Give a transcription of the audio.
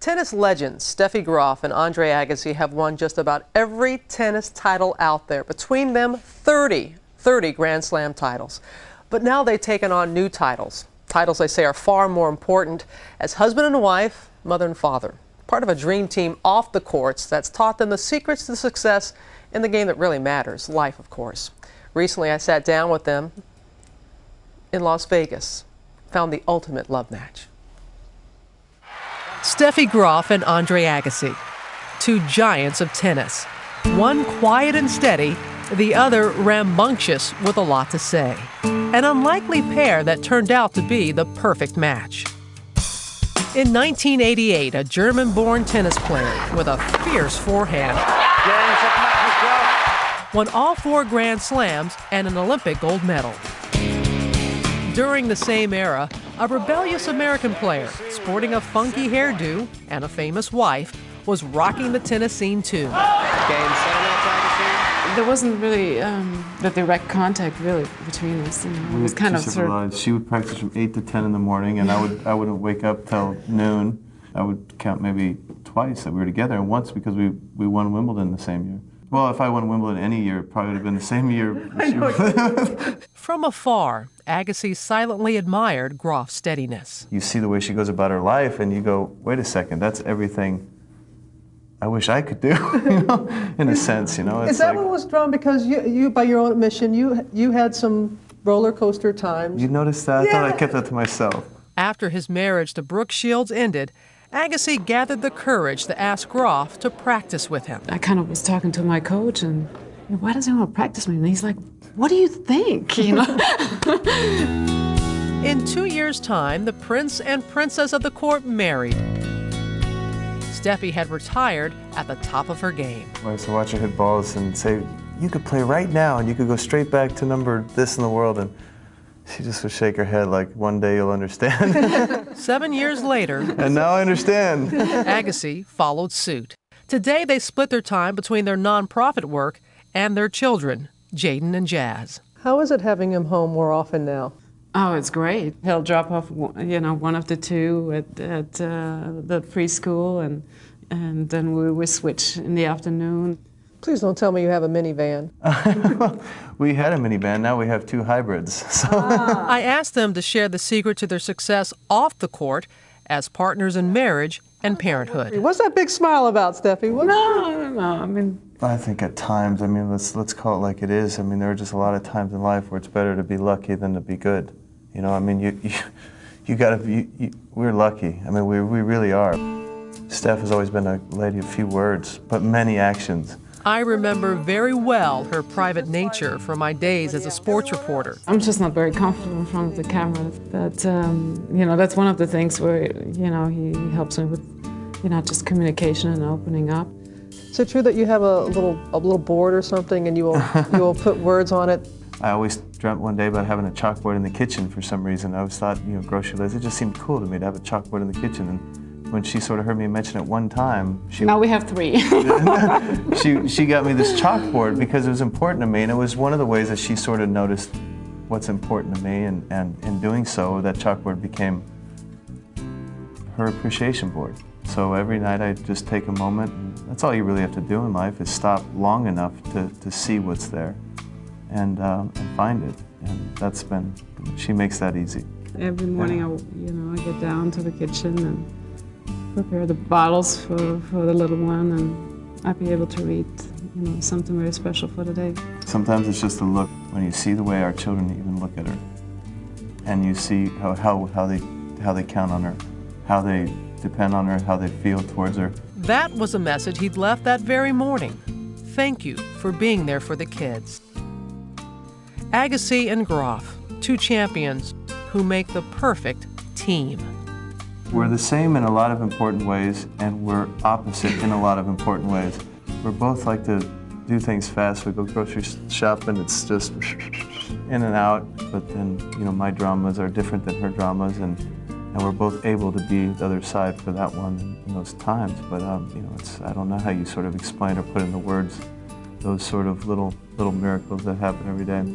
Tennis legends Steffi Graf and Agassi have won just about every tennis title out there. Between them, 30 Grand Slam titles. But now they've taken on new titles. Titles they say are far more important as husband and wife, mother and father. Part of a dream team off the courts that's taught them the secrets to success in the game that really matters, life, of course. Recently, I sat down with them in Las Vegas, found the ultimate love match. Steffi Graf and Agassi, two giants of tennis. One quiet and steady, the other rambunctious with a lot to say. An unlikely pair that turned out to be the perfect match. In 1988, a German-born tennis player with a fierce forehand won all 4 Grand Slams and an Olympic gold medal. During the same era, a rebellious American player, sporting a funky hairdo and a famous wife, was rocking the tennis scene too. There wasn't really the direct contact really between us. You know? It was kind of sort of. She would practice from 8 to 10 in the morning, and I wouldn't wake up till noon. I would count maybe twice that we were together, and once because we won Wimbledon the same year. Well, if I won Wimbledon any year, it probably would have been the same year. From afar, Agassi silently admired Graf's steadiness. You see the way she goes about her life, and you go, wait a second, that's everything I wish I could do, you know, in a sense, you know. Is that what was drawn? Because you, by your own admission, you had some roller coaster times. You noticed that? Yeah. I thought I kept that to myself. After his marriage to Brooke Shields ended, Agassi gathered the courage to ask Graf to practice with him. I kind of was talking to my coach, and why does he want to practice me? And he's like, what do you think? You know? In 2 years' time, the prince and princess of the court married. Steffi had retired at the top of her game. I used to watch her hit balls and say, you could play right now and you could go straight back to number this in the world, and she just would shake her head like, one day you'll understand. 7 years later, and now I understand. Agassi followed suit. Today they split their time between their nonprofit work and their children, Jaden and Jazz. How is it having him home more often now? Oh, it's great. He'll drop off, you know, one of the two at the preschool, and then we switch in the afternoon. Please don't tell me you have a minivan. We had a minivan, now we have 2 hybrids. So. I asked them to share the secret to their success off the court as partners in marriage and parenthood. What's that big smile about, Steffi? No, I mean... I think at times, I mean, let's call it like it is. I mean, there are just a lot of times in life where it's better to be lucky than to be good. You know, I mean, you gotta be, we're lucky. I mean, we really are. Steph has always been a lady of few words, but many actions. I remember very well her private nature from my days as a sports reporter. I'm just not very comfortable in front of the camera. But, you know, that's one of the things where, you know, he helps me with, you know, just communication and opening up. Is it true that you have a little board or something and you will put words on it? I always dreamt one day about having a chalkboard in the kitchen for some reason. I always thought, you know, grocery lists, it just seemed cool to me to have a chalkboard in the kitchen. And when she sort of heard me mention it one time, now we have 3. she got me this chalkboard because it was important to me, and it was one of the ways that she sort of noticed what's important to me, and in doing so, that chalkboard became her appreciation board. So every night I just take a moment, and that's all you really have to do in life, is stop long enough to see what's there and find it. And that's been, she makes that easy. Every morning, I get down to the kitchen and prepare the bottles for the little one, and I'll be able to read, you know, something very special for the day. Sometimes it's just a look, when you see the way our children even look at her, and you see how they count on her, how they depend on her, how they feel towards her. That was a message he'd left that very morning. Thank you for being there for the kids. Agassi and Graf, 2 champions who make the perfect team. We're the same in a lot of important ways, and we're opposite in a lot of important ways. We both like to do things fast. We go grocery shopping, it's just in and out, but then, you know, my dramas are different than her dramas, and we're both able to be the other side for that one in those times. But, you know, I don't know how you sort of explain or put into words those sort of little miracles that happen every day.